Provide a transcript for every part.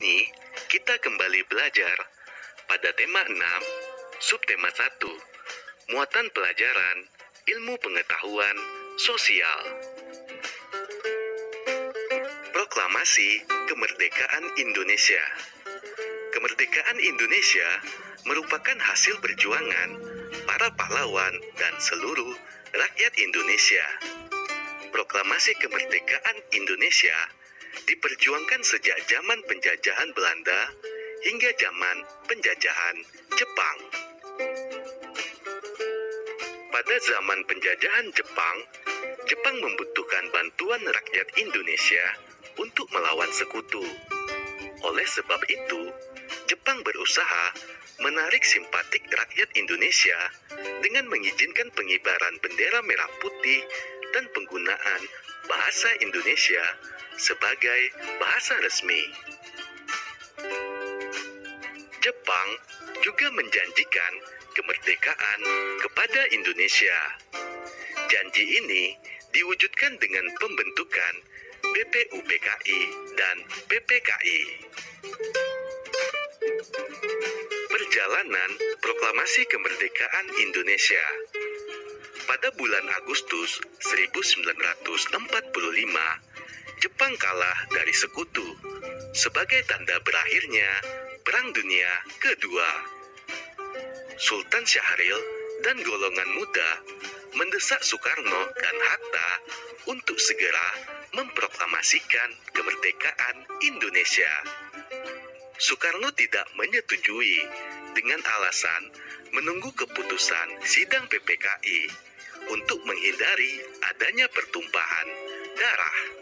Ini kita kembali belajar pada tema 6, subtema 1, muatan pelajaran, ilmu pengetahuan, sosial. Proklamasi Kemerdekaan Indonesia. Kemerdekaan Indonesia merupakan hasil perjuangan para pahlawan dan seluruh rakyat Indonesia. Proklamasi Kemerdekaan Indonesia diperjuangkan sejak zaman penjajahan Belanda hingga zaman penjajahan Jepang. Pada zaman penjajahan Jepang, Jepang membutuhkan bantuan rakyat Indonesia untuk melawan sekutu. Oleh sebab itu, Jepang berusaha menarik simpatik rakyat Indonesia dengan mengizinkan pengibaran bendera merah putih dan penggunaan bahasa Indonesia sebagai bahasa resmi. Jepang juga menjanjikan kemerdekaan kepada Indonesia. Janji ini diwujudkan dengan pembentukan BPUPKI dan PPKI. Perjalanan Proklamasi Kemerdekaan Indonesia. Pada bulan Agustus 1945, Jepang kalah dari sekutu sebagai tanda berakhirnya Perang Dunia Kedua. Sultan Syahrir dan golongan muda mendesak Soekarno dan Hatta untuk segera memproklamasikan kemerdekaan Indonesia. Soekarno tidak menyetujui dengan alasan menunggu keputusan sidang PPKI untuk menghindari adanya pertumpahan darah.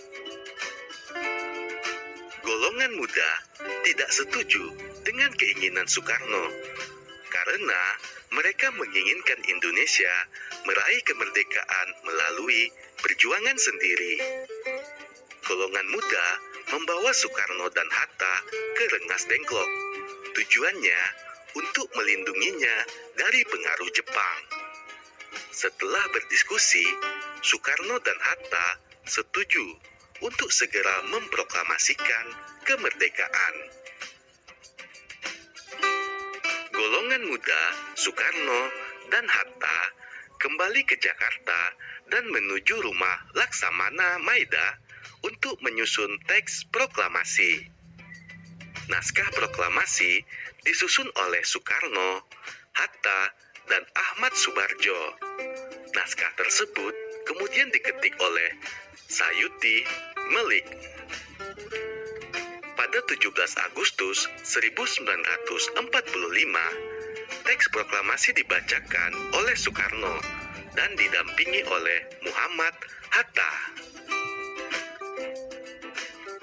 Golongan muda tidak setuju dengan keinginan Soekarno karena mereka menginginkan Indonesia meraih kemerdekaan melalui perjuangan sendiri. Golongan muda membawa Soekarno dan Hatta ke Rengas Dengklok. Tujuannya untuk melindunginya dari pengaruh Jepang. Setelah berdiskusi, Soekarno dan Hatta setuju untuk segera memproklamasikan kemerdekaan. Golongan muda Soekarno dan Hatta kembali ke Jakarta dan menuju rumah Laksamana Maida untuk menyusun teks proklamasi. Naskah proklamasi disusun oleh Soekarno, Hatta, dan Ahmad Subarjo. Naskah tersebut kemudian diketik oleh Sayuti Melik. Pada 17 Agustus 1945, teks proklamasi dibacakan oleh Soekarno dan didampingi oleh Muhammad Hatta.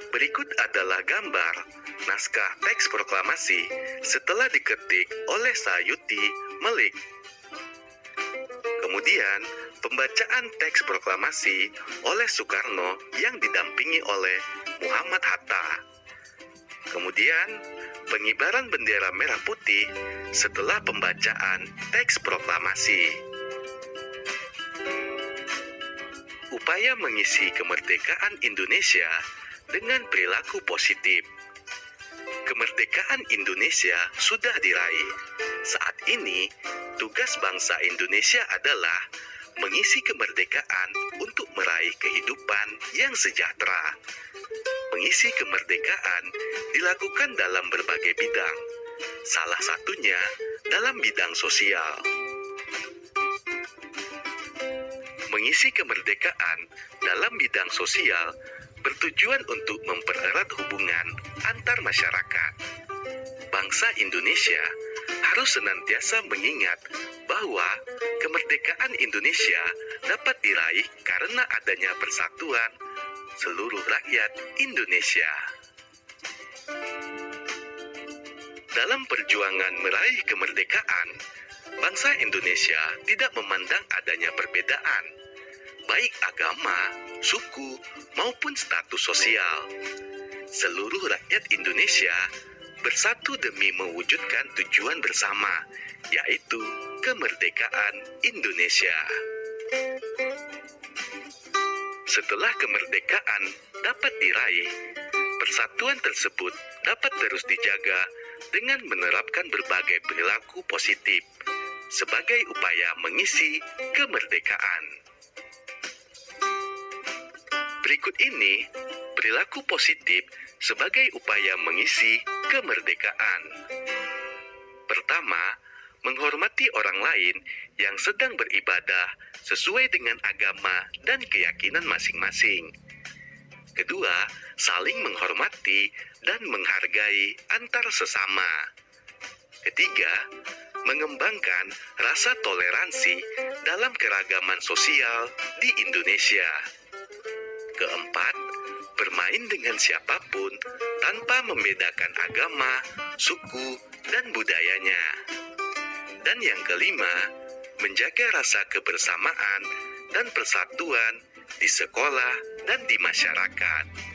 Berikut adalah gambar naskah teks proklamasi setelah diketik oleh Sayuti Melik. Kemudian, pembacaan teks proklamasi oleh Soekarno yang didampingi oleh Muhammad Hatta. Kemudian, pengibaran bendera merah putih setelah pembacaan teks proklamasi. Upaya mengisi kemerdekaan Indonesia dengan perilaku positif. Kemerdekaan Indonesia sudah diraih. Saat ini, tugas bangsa Indonesia adalah mengisi kemerdekaan untuk meraih kehidupan yang sejahtera. Mengisi kemerdekaan dilakukan dalam berbagai bidang, salah satunya dalam bidang sosial. Mengisi kemerdekaan dalam bidang sosial bertujuan untuk mempererat hubungan antar masyarakat. Bangsa Indonesia harus senantiasa mengingat bahwa kemerdekaan Indonesia dapat diraih karena adanya persatuan seluruh rakyat Indonesia. Dalam perjuangan meraih kemerdekaan, bangsa Indonesia tidak memandang adanya perbedaan, baik agama, suku, maupun status sosial. Seluruh rakyat Indonesia bersatu demi mewujudkan tujuan bersama, yaitu kemerdekaan Indonesia. Setelah kemerdekaan dapat diraih, Persatuan tersebut dapat terus dijaga dengan menerapkan berbagai perilaku positif sebagai upaya mengisi kemerdekaan. Berikut ini perilaku positif sebagai upaya mengisi kemerdekaan. Pertama, menghormati orang lain yang sedang beribadah sesuai dengan agama dan keyakinan masing-masing. Kedua, saling menghormati dan menghargai antar sesama. Ketiga, mengembangkan rasa toleransi dalam keragaman sosial di Indonesia. Keempat, bermain dengan siapapun tanpa membedakan agama, suku, dan budayanya. Dan yang kelima, menjaga rasa kebersamaan dan persatuan di sekolah dan di masyarakat.